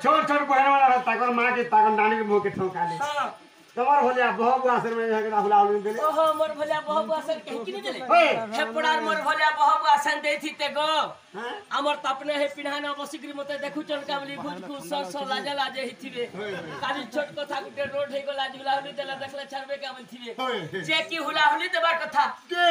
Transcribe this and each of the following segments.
छोट छोट बहन वाला ताकर मां के ताकर नानी के मुंह के ठोका ले हां तमर भलिया बहु आसर में जाके हुला हुली देले ओहो मोर भलिया बहु आसन कहि कि देले हे पड़ार मोर भलिया बहु आसन देथि ते गो हां हमर तपने हे पिन्हाना बसिकरी मते देखु चलका बली खुद खुद सर लाजे लाजे हिथिबे काली छोट कथा गुटे रोड हे गला हुला हुली देला देखले छरबे का बलथिबे जे की हुला हुली देबार कथा के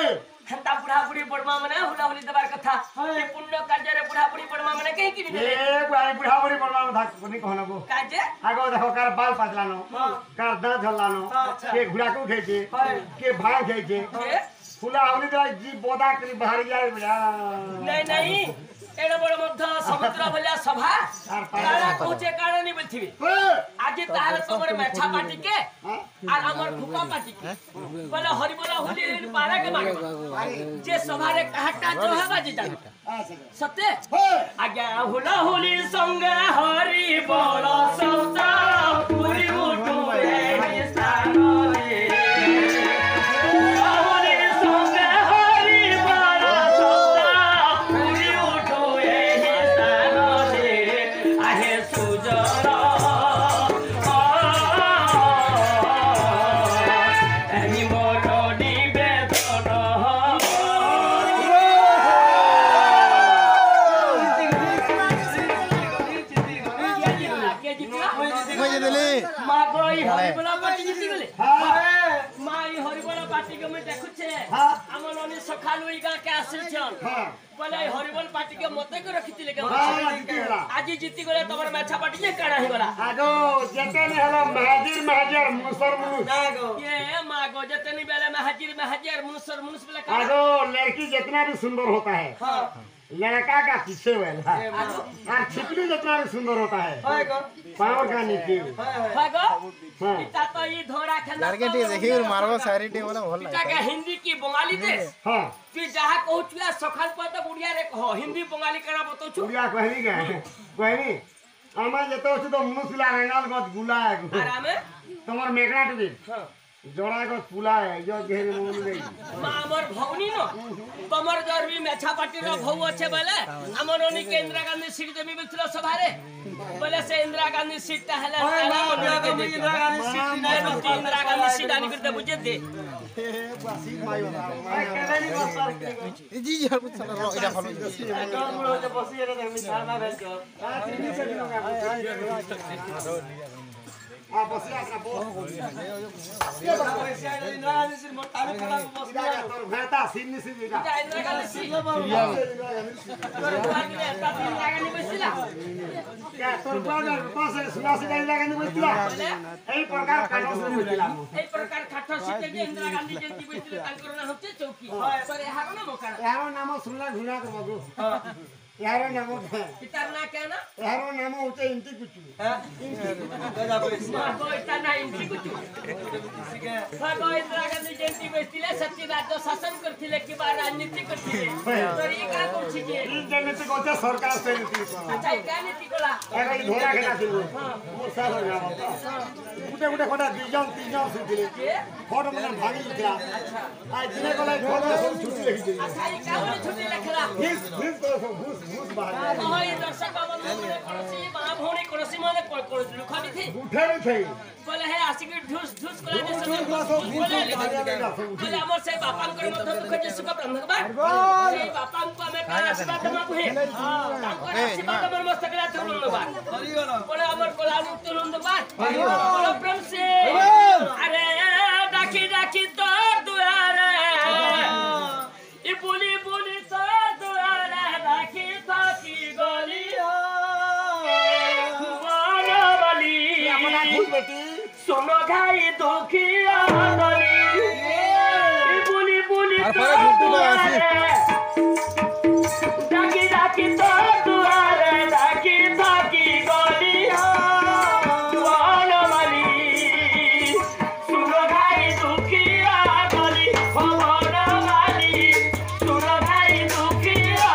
हंता बुढ़ा बुढ़ी बड़मा मने हुला हुली देबार कथा ए पुण्य कार्य रे बुढ़ा बुढ़ी बड़मा मने कहि कि देले ए बुढ़ा बुढ़ा बड़ी बड़मा था कोनी कहना को काजे आगो देखो कार बाल पातलानो कार दांत झल्लानो के घुड़ा को उठे के भाई खाई फुला हुली देला जी बोदा करी बाहर जाए बड़ा नहीं नहीं एड़ा बड़ मध्य समुद्र भलिया सभा काला कोचे काला नहीं बलथिबे आज तार तमर मेछा पाटी के और हमर फुका पाटी के बोले हरि बोला होली पारा के मारे जे सभा रे कहटा जो है बाजी जान सत्य आज्ञा हुला होली संग हरि बोला सौता पूरी उठो रे सारो रे बोले हरिबल पार्टी के मते को रखितिले के आज जीती गले तमर मेछा पार्टी जे काढा हे गला आगो जते ने हला महाजीर मुसर मुनुस आगो ये मागो जते ने बेले महाजीर मुसर मुनुस बेले का आगो लड़की जितना भी सुंदर होता है हां लड़का का पीछे वाला और छिपली जितना भी सुंदर होता है आगो पावर का नीचे आगो इता तो ई धोरा खेला लड़के टी देखियो मारवा सारी टी बोला भल इता के हिंदी की बंगाली देश हां तू जहां कहछुया सखान पर तो बुढ़िया रे कहो हिंदी बंगाली करा बतो छु बुढ़िया कहनी के कहनी आमा जतो छु तो मुनुसला रंगाल गत गुला है आरामे तमर मेकड़ा टी हां जोड़ा को पुला है जो घेरे मुन गई हमर भौनी न तमर जरबी मेछा पार्टी रो भौ अच्छे बोले हमर ओनी के इंदिरा गांधी सीट देबी बिथलो सभारे बोले से इंदिरा गांधी सीट हले इंदिरा गांधी सीट आनी करते बुझे दे बासी मायो केलेनी बसर जी यार कुछ चला रो इडा फलो काम रो जे बसी रे हम खाना भेज के आ बसिया अपना बोल ये बसिया इंदिरा गांधी सीट मोटावे खड़ा बसिया तोर भेता सिन्नी सी बिगा इंदिरा गांधी सीट तोर बागले ता इंदिरा गांधी बसिला क्या तोर बागले पास सुनासी इंदिरा गांधी बसिला এই প্রকার কাটো से बसिला এই প্রকার কাটো सीट जे इंदिरा गांधी जे की बसिला तांकर ना होते चौकी पर हारो ना मोका यारो नाम सुनला घुना के बगो यारो नाम इतर ना क्या ना यारो नाम होते इंती कुछ दादा पैसा को इतर ना इंती कुछ भागो इंदिरा गांधी जयंती बसिले सच्ची राज्य शासन करथिले कि बा राजनीति करथिले तर ई का कोछि जे ई जनेती कोते सरकार से नीति अच्छा ई का नीति कोला एगो ई धोरा खेला थिलो मोर साल हो जाबो गुटे गुटे कोटा तीन जन सुतिले फोटो मन भागी दिला आ दिने कोला फोटो सब छुट्टी लिखि दे अच्छा ई का बोले छुट्टी लिखला हिस तो घुस बाहर ओहो ई दर्शक बंधु ने कोनसी महाभौणी कोनसी माने कोन लुखाबी थी उठे नहीं थे बोले है आशिक ढुस ढुस कोला दे सब बोले हमर से बापा कर मत दुख जे सुख ब्रह्मकबा से बापा को हमें का आशीर्वाद दमा पुहे तांकर आशीर्वाद हमर मस्त करा तुलुंदबा बोले हमर कोलानु तुलुंदबा बोलो प्रेम से अरे डाकी डाकी तो दुआरे ई बोली बोली तो दुआरे डाकी तो की गली वाला वाली अपना खुद बेटी सोनो खाई दुखिया गली ई बोली बोली तो दुआरे डाकी डाकी तो दुआरे डाकी तो की गली वाला वाली सोनो खाई दुखिया गली वाला वाली सोनो खाई दुखिया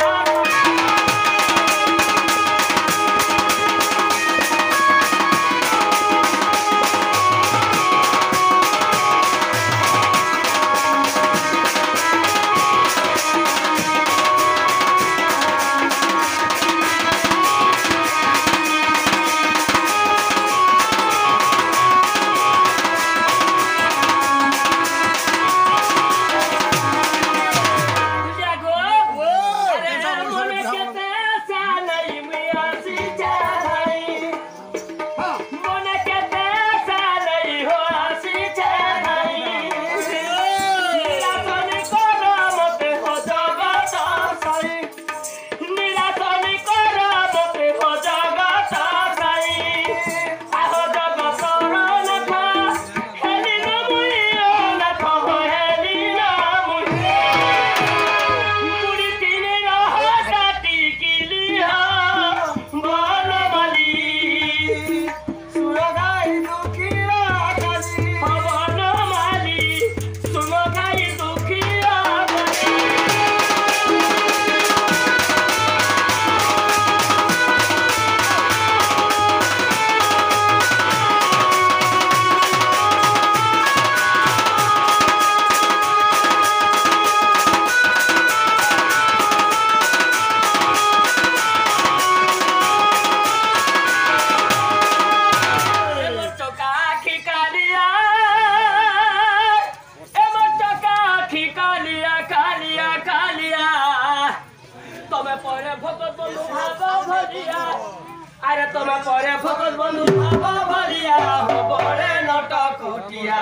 तमे परे भगत बंधु भाव भलिया हो बड़े नट कोटिया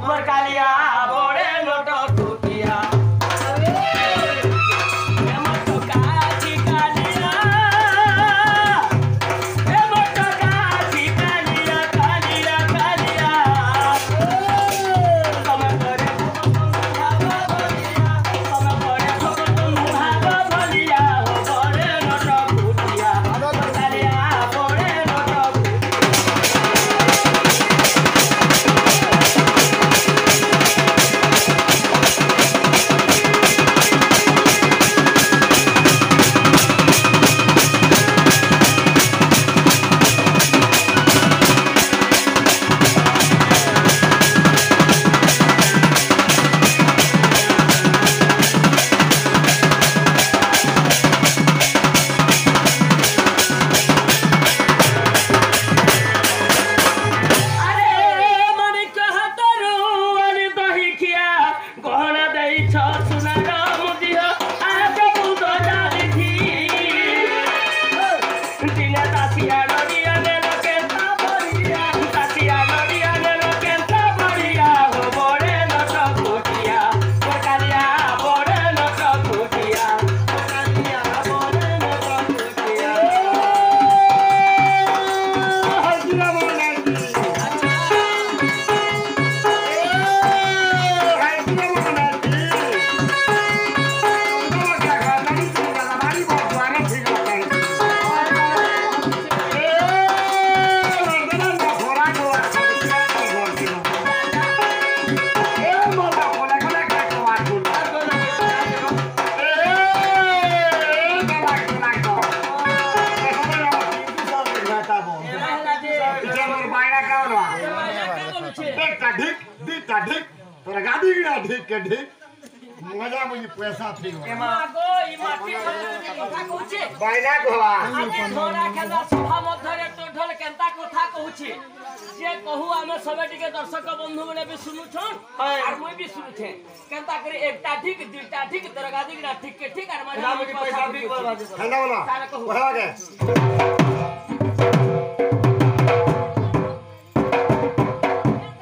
मोर कालिया बड़े नट कोटिया मजा मुझे पैसा थी एमागो ई माटी কথা কହୁছে বাইনা গোলা আরে ধরা খেলা সভা মধ্যরে তো ঢল কেনতা কথা কହୁছে যে কহু আমি সবে টিকে দর্শক বন্ধু মানে भी सुनुछन আর মই भी सुनुछे केनता करे एकटा ठीक दुईटा ठीक तरगादी ना ठीक के ठीक और मजा मुझे पैसा भी बोलवा दे ठंडा बोला कहवा के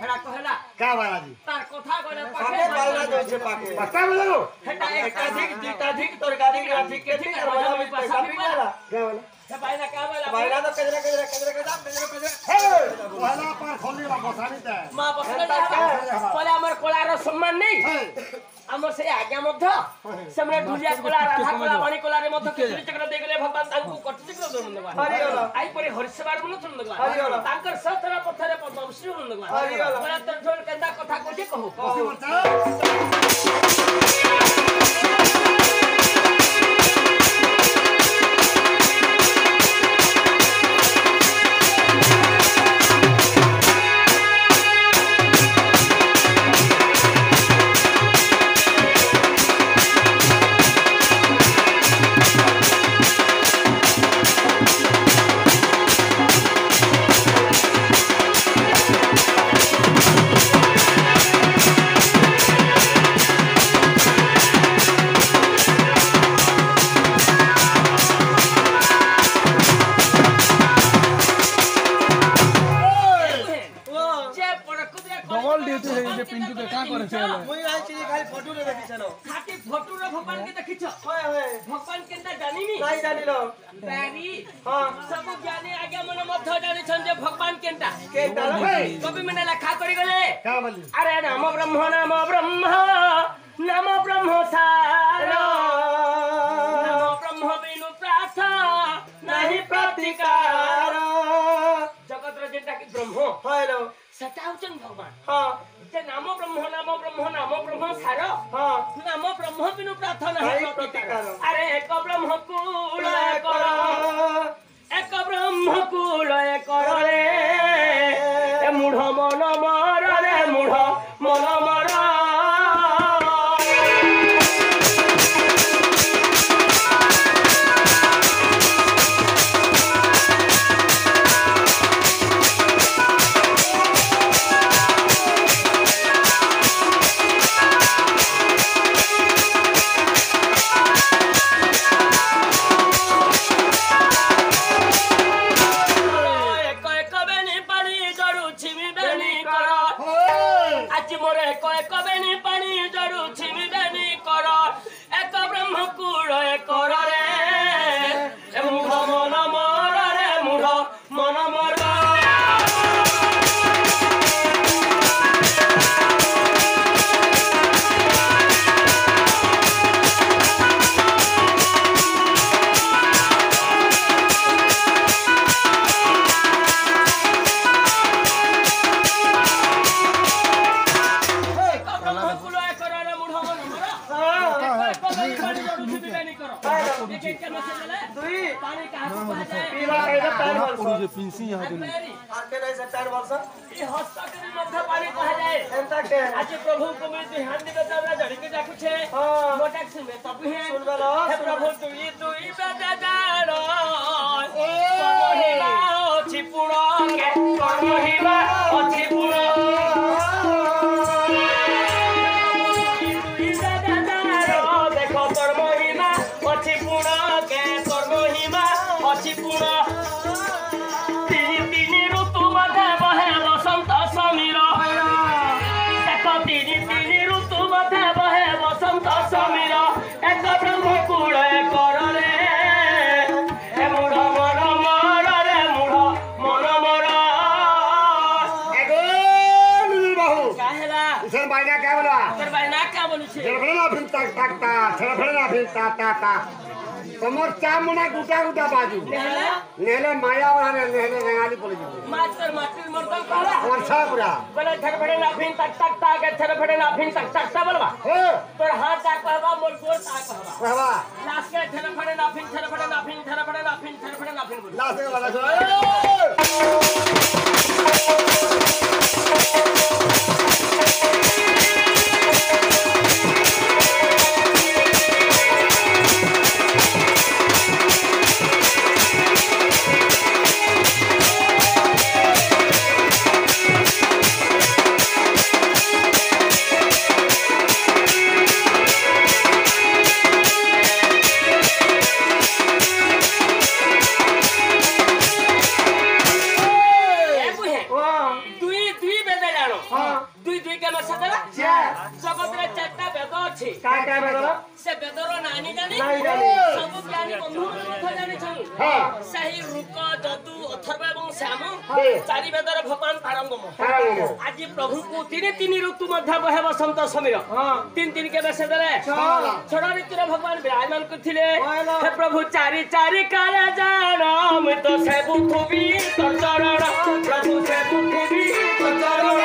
हेला कहला का बाला जी तार কথা কইলে पाके बाला दोছে पाके पता बोलो हेटा एकटा ठीक दुईटा ठीक तरगादी ना ठीक के ठीक और मजा मुझे पैसा भी बोला क्या बोला बाइना का बोला बाइना तो कजरा हे पहला पर खोली ला बसानी ते मां बसले पहले हमर कोलार सम्मान नहीं हमर से आज्ञा मध्य सेमने ढुलिया कोला राधा कोला वाणी कोला रे मध्य किसरी चक्र देगले भगवान तांकु कटि चक्र दनवा हरिओला आई परे हरिसेवार मन चंदवा हरिओला तांकर सतरा पथरे पद्मश्री दनवा हरिओला बोला तर ढोल केंदा कथा कोजे कहू भगवान केनता जानिनी नहीं जानिलो तारी हां सब ज्ञानी आगे मन मध्य जानि छन जे भगवान केनता कवि मने लेखा करि गले का बोली अरे नाम ब्रह्म नाम ब्रह्म सार नाम ब्रह्म बिनु प्रार्थ नहीं प्रतिकार जगत रे जेटा कि ब्रह्म हेलो सेटा होचन भगवान हां जे नाम ब्रह्म सार हां नाम ब्रह्म बिनु प्रार्थना है प्रतिकार अरे एक ब्रह्म कुल एक रे मूढ़ मन मर रे मूढ़ मन मर মোরে কয় কবেনি পানি জড়ু ছিমিবেনি কর এক ব্রহ্মকুড় কর রে মূঢ় মন মর রে মূঢ় মন মর पिंसी यहाँ दिन आके नहीं से 4 वर्ष ये हॉस्पिटल मध्ये पानी कहा जाए एंता के आज प्रभु को मैं ध्यान दे बतावला जड़ी के जाकु छे मोटा से में तब है सुनबलो हे प्रभु तुई बेटा जानो कहिबा अछि पुरो के कहिबा अछि पुरो तुई बेटा जानो देखो तोर महिमा अछि पुरो के तोर महिमा अछि पुरो तमर चामुना गुटा गुटा बाजू नेले माया वाला नेले रंगाली पड़ जी मास्टर मास्टर मर्दन कहला वर्षा पूरा बोले धड़फड़े ना फिन तक तक तक धड़फड़े ना फिन तक तक बोलबा हो तोर हाथ तक कहबा मोर गोर तक कहबा कहबा लास्ट के धड़फड़े ना फिन धड़फड़े ना फिन धड़फड़े ना फिन धड़फड़े ना फिन बोल लास्ट के वाला सो से बेदरो नानी जानी सब ज्ञानी बंधु मत जानी छन सही रूप जदु अथर्व एवं श्याम चारि बेदर भगवान तारंगम आज प्रभु को तीन ऋतु मध्य बहे बसंत समीर तीन के बेसे देले छोड़ ऋतु भगवान विराजमान करथिले हे प्रभु चारि काल जानम तो से बुथुबी तो चरण प्रभु से बुथुबी तो चरण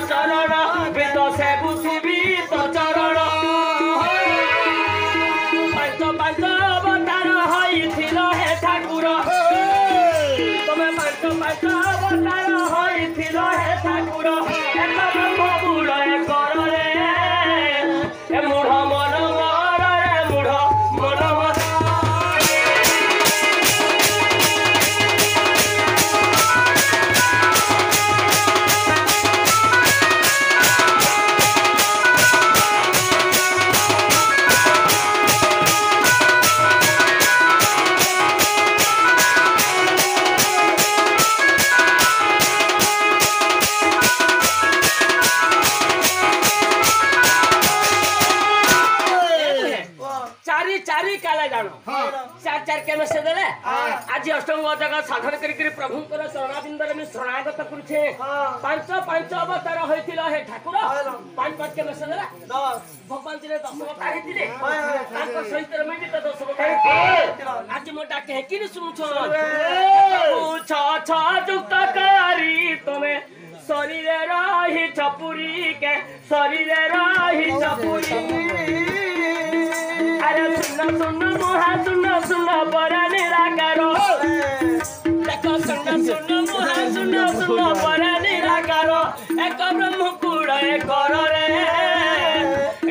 चरण वेद से बुझुबी तो चरण पंच अवतार होइथिल हे ठाकुर तमे पंच अवतार होइथिल हे ठाकुर एक ब्रह्मकुल कर रे ए मूढ़ मन मर रे मूढ़ मन मर चार के में से देले आज अष्टांग जगत साधन करी प्रभु कर चरणाबिंदर में शरणागत करूछे पांच अवतार होइतिल हे ठाकुर पांच के में से देला 10 भगवान जी 10 अवतार हेतिले तांको सहित में तो 10 अवतार आज मोटा कहे कि सुनुछो छ युक्त करी तमे शरीर रही छपुरी के शरीर रही छपुरी अरे सुन मोहा सुन बड़ा निराकारो देखो सुन मोहा सुन बड़ा निराकारो एक ब्रह्मकुड़ कर रे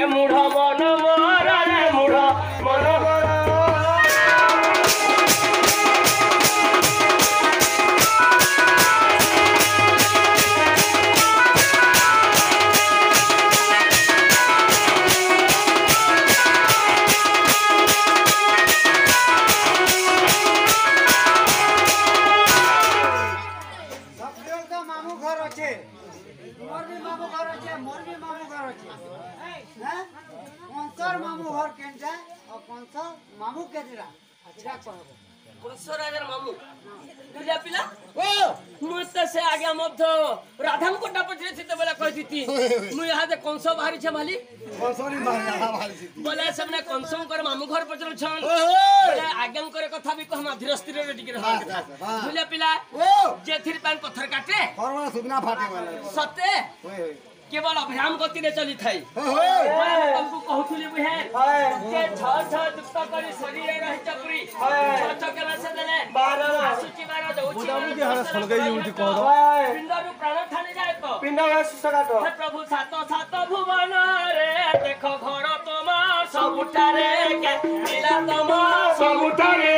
ए मूढ़ मन मर रे मूढ़ मन कंस मामू केतिरा अच्छा कहबो कंस राजार मामू दुलिया पिला मुझसे से आगे मध्य राधा को पचरे थी बोला कह दी मु यहाँ दे कंस बाहरी छे माली कंसरी मारिया भाई सी बोले सबने कंसों कर मामू घर पचर छन बोले आगे करे कथा भी कहमा धीर स्थिर रे टिके रहा दुलिया पिला जे थिर पान पत्थर काटे परवा सुगना फाटे वाला सत्य ओए केवल अभिराम गति रे चली थाई तुमको कहथुली बुहे जे छ छ दुष्ट करी शरीर रहि चपुरी छ छ केला से देले 12 सुचि 12 दउची बुदामु के हारा सलगई उठी कह दो पिंडरू प्राण ठाने जाए तो पिंडा सुसगाट हे प्रभु सात सात भुवन रे देखो घर तोमा सब उठारे के मिला तोमा सब उठारे